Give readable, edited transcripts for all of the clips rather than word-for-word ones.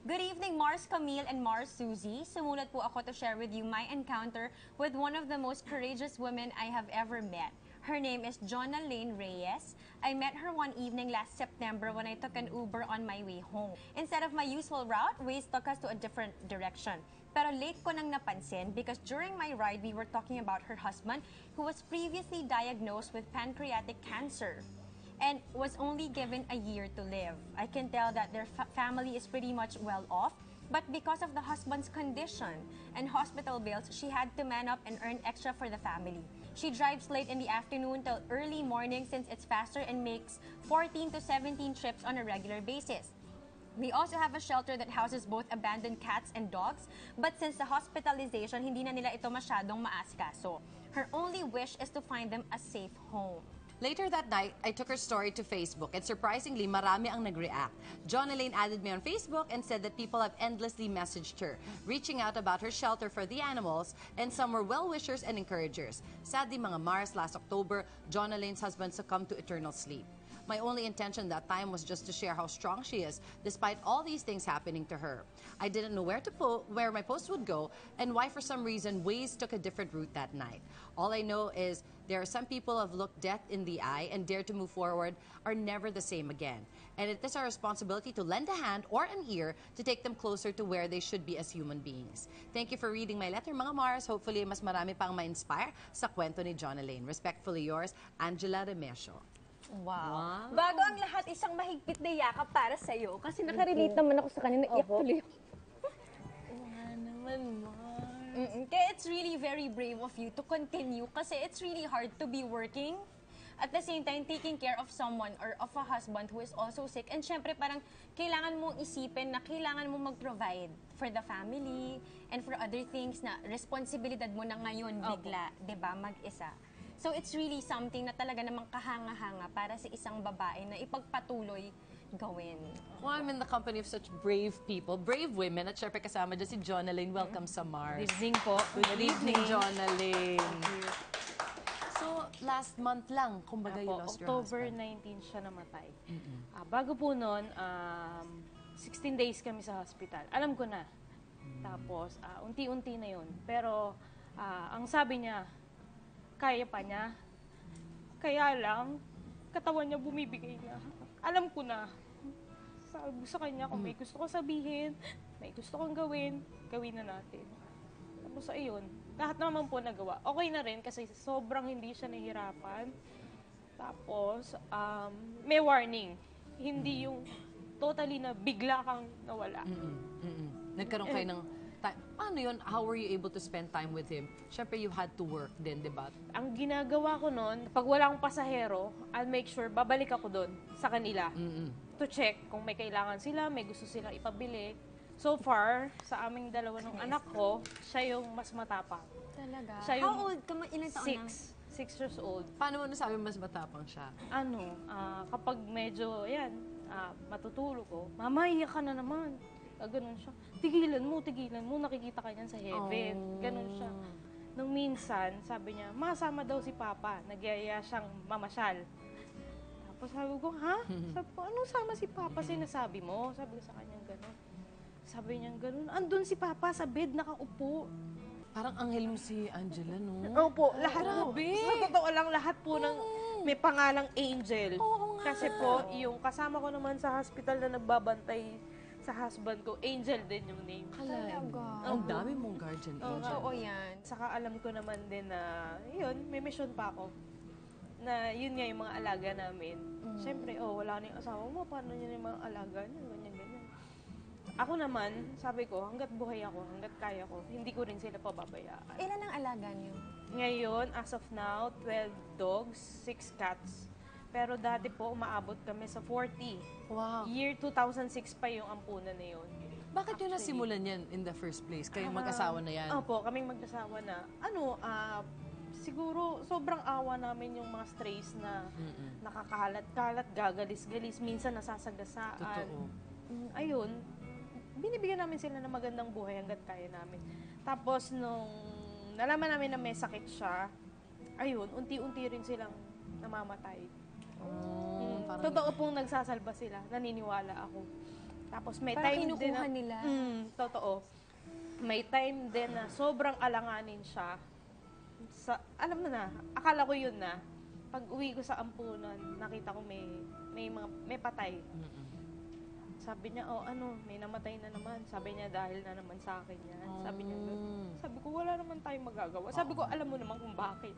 Good evening, Mars Camille and Mars Suzy. Sumulat po ako to share with you my encounter with one of the most courageous women I have ever met. Her name is Jonna Lane Reyes. I met her one evening last September when I took an Uber on my way home. Instead of my usual route, Waze took us to a different direction. Pero late ko nang napansin because during my ride, we were talking about her husband who was previously diagnosed with pancreatic cancer and was only given a year to live. I can tell that their family is pretty much well off, but because of the husband's condition and hospital bills, she had to man up and earn extra for the family. She drives late in the afternoon till early morning since it's faster and makes 14 to 17 trips on a regular basis. We also have a shelter that houses both abandoned cats and dogs, but since the hospitalization, hindi na nila ito masyadong maasikaso. Her only wish is to find them a safe home. Later that night, I took her story to Facebook and surprisingly, marami ang nag-react. Jonna Lane added me on Facebook and said that people have endlessly messaged her, reaching out about her shelter for the animals, and some were well-wishers and encouragers. Sadly, mga Mars, last October, Jonna Lane's husband succumbed to eternal sleep. My only intention that time was just to share how strong she is despite all these things happening to her. I didn't know where my post would go and why for some reason Waze took a different route that night. All I know is there are some people who have looked death in the eye and dare to move forward are never the same again. And it is our responsibility to lend a hand or an ear to take them closer to where they should be as human beings. Thank you for reading my letter, mga Mars. Hopefully, mas marami pang ma-inspire sa kwento ni Jonna Lane. Respectfully yours, Angela Remesio. Wow. Bago ang lahat, isang mahigpit na yakap para sa'yo. Kasi nakarelate naman ako sa kanya, naiyak tuloy ako. Naman, Mars. Kaya it's really very brave of you to continue kasi it's really hard to be working at the same time taking care of someone or of a husband who is also sick. And syempre parang kailangan mong isipin na kailangan mong mag-provide for the family and for other things na responsibilidad mo na ngayon bigla, 'di ba, mag-isa. So it's really something na talaga namang kahanga-hanga para sa isang babae na ipagpatuloy gawin. Well, I'm in the company of such brave people, brave women. At syempre kasama dyan si Jonna Lane. Welcome sa Mars. Good evening po. Good evening, Jonna Lane. So, last month lang, kumbaga you lost your October husband. 19 siya namatay. Bago po nun, 16 days kami sa hospital. Alam ko na. Tapos, unti-unti na yun. Pero, ang sabi niya, kaya pa niya. Kaya lang, katawan niya bumibigay na. Alam ko na. Sabi sa kanya, kung may gusto ko sabihin, may gusto kong gawin, gawin na natin. Tapos ayun, lahat naman po nagawa. Okay na rin kasi sobrang hindi siya nahihirapan. Tapos, may warning. Hindi yung totally na bigla kang nawala. Nagkaroon kayo ng time. Paano yun? How were you able to spend time with him? Siyempre, you had to work din, di ba? Ang ginagawa ko noon, pag wala akong pasahero, I'll make sure babalik ako doon sa kanila to check kung may kailangan sila, may gusto silang ipabili. So far, sa aming dalawa ng anak ko, siya yung mas matapang. Talaga? Siya yung How old ka? Ilang taon na? 6 years old. Paano mo nasabi mas matapang siya? Kapag medyo, matutulog ko, mama, iyak ka na naman. Ganun siya. Tigilan mo, nakikita ka niyan sa heaven. Ganun siya. Nung minsan, sabi niya, masama daw si Papa. Nagyaya siyang mamasyal. Tapos sabi ko, ha? Sabi ko, anong sama si Papa sinasabi mo? Sabi ko sa kanya, ganun. Sabi niya, ganun. Andun si Papa sa bed, nakaupo. Parang anghel mo si Angela, no? Opo, lahat po. Sa totoo lang, lahat po ng may pangalang Angel. Kasi po, yung kasama ko naman sa hospital na nagbabantay sa husband ko, Angel din yung name. Talaga? Ang dami mong guardian angel. Oo, yan. Saka alam ko naman din na, yun, may mission pa ako. Na yun nga yung mga alaga namin. Siyempre, wala na yung asawa mo, paano yun yung mga alaga niya, ganyan. Ako naman, sabi ko, hanggat buhay ako, hanggat kaya ko, hindi ko rin sila pababayaan. Ilan ang alaga niyo? Ngayon, as of now, 12 dogs, 6 cats. Pero dati po, umaabot kami sa 40. Wow. Year 2006 pa yung ampunan na yun. Bakit yun nasimulan yan in the first place? Kayong mag-asawa na yan? Opo, kaming mag-asawa na. Siguro, sobrang awa namin yung mga strays na nakakalat-kalat, gagalis-galis, minsan nasasagasaan. Totoo. Ayun, binibigyan namin sila ng magandang buhay hanggat kaya namin. Tapos, nung nalaman namin na may sakit siya, ayun, unti-unti rin silang namamatay. Parang Totoo pong nagsasalba sila. Naniniwala ako. Tapos may Parang time din kinukuha na, nila. Totoo. May time din na sobrang alanganin siya. Alam mo na, akala ko yun na. Pag uwi ko sa ampunan, nakita ko may patay. Sabi niya, may namatay na naman. Sabi niya, dahil na naman sa akin yan. Sabi niya, sabi ko, wala naman tayong magagawa. Sabi ko, alam mo naman kung bakit.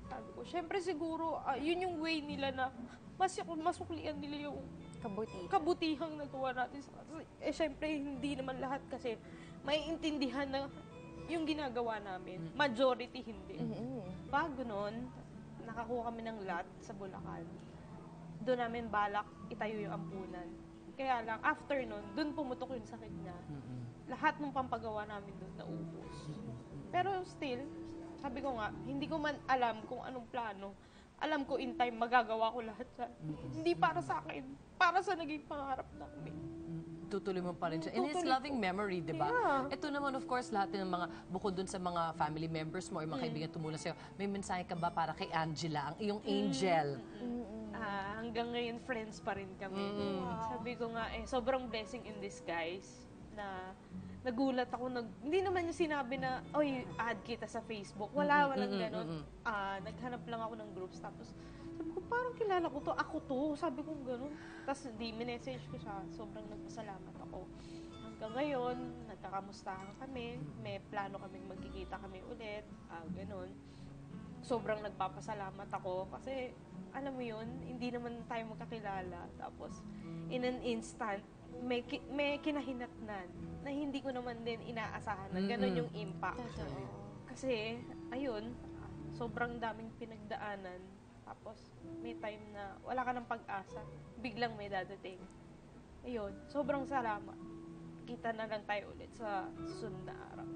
Sabi ko, syempre siguro, yun yung way nila na masuklian nila yung kabutihang nagawa natin. Syempre, hindi naman lahat kasi may intindihan na yung ginagawa namin. Majority, hindi. Bago nun, nakakuha kami ng lot sa Bulacan. Doon namin balak itayo yung ampunan. Kaya lang, after nun, doon pumutok yung sakit niya. Lahat ng pampagawa namin doon naubos. Pero still, sabi ko nga, hindi ko man alam kung anong plano. Alam ko in time, magagawa ko lahat yan. Hindi para sa akin, para sa naging pangarap namin. Tutuloy mo pa rin siya. In his Tutuloy loving memory, di ba? Yeah. Ito naman, of course, lahat ng mga, bukod dun sa mga family members mo or mga kaibigan tumulong sa'yo, may mensahe ka ba para kay Angela, ang iyong angel? Hanggang ngayon, friends pa rin kami. Sabi ko nga, sobrang blessing in disguise na nagulat ako. Hindi naman niya sinabi na, oy, add kita sa Facebook. Walang ganon. Naghanap lang ako ng groups. Tapos, sabi ko, parang kilala ko to. Ako to. Sabi ko ganon. Tapos, minessage ko siya. Sobrang nagpasalamat ako. Hanggang ngayon, nagkakamustahan kami. May plano kaming magkikita kami ulit. Ganon. Sobrang nagpapasalamat ako. Kasi, alam mo yun, hindi naman tayo magkakilala. Tapos, in an instant, may kinahinatnan na hindi ko naman din inaasahan na gano'n yung impact. Kasi, ayun, sobrang daming pinagdaanan. Tapos, may time na wala ka ng pag-asa. Biglang may dadating. Ayun, sobrang salamat. Kita na lang tayo ulit sa susunod na araw.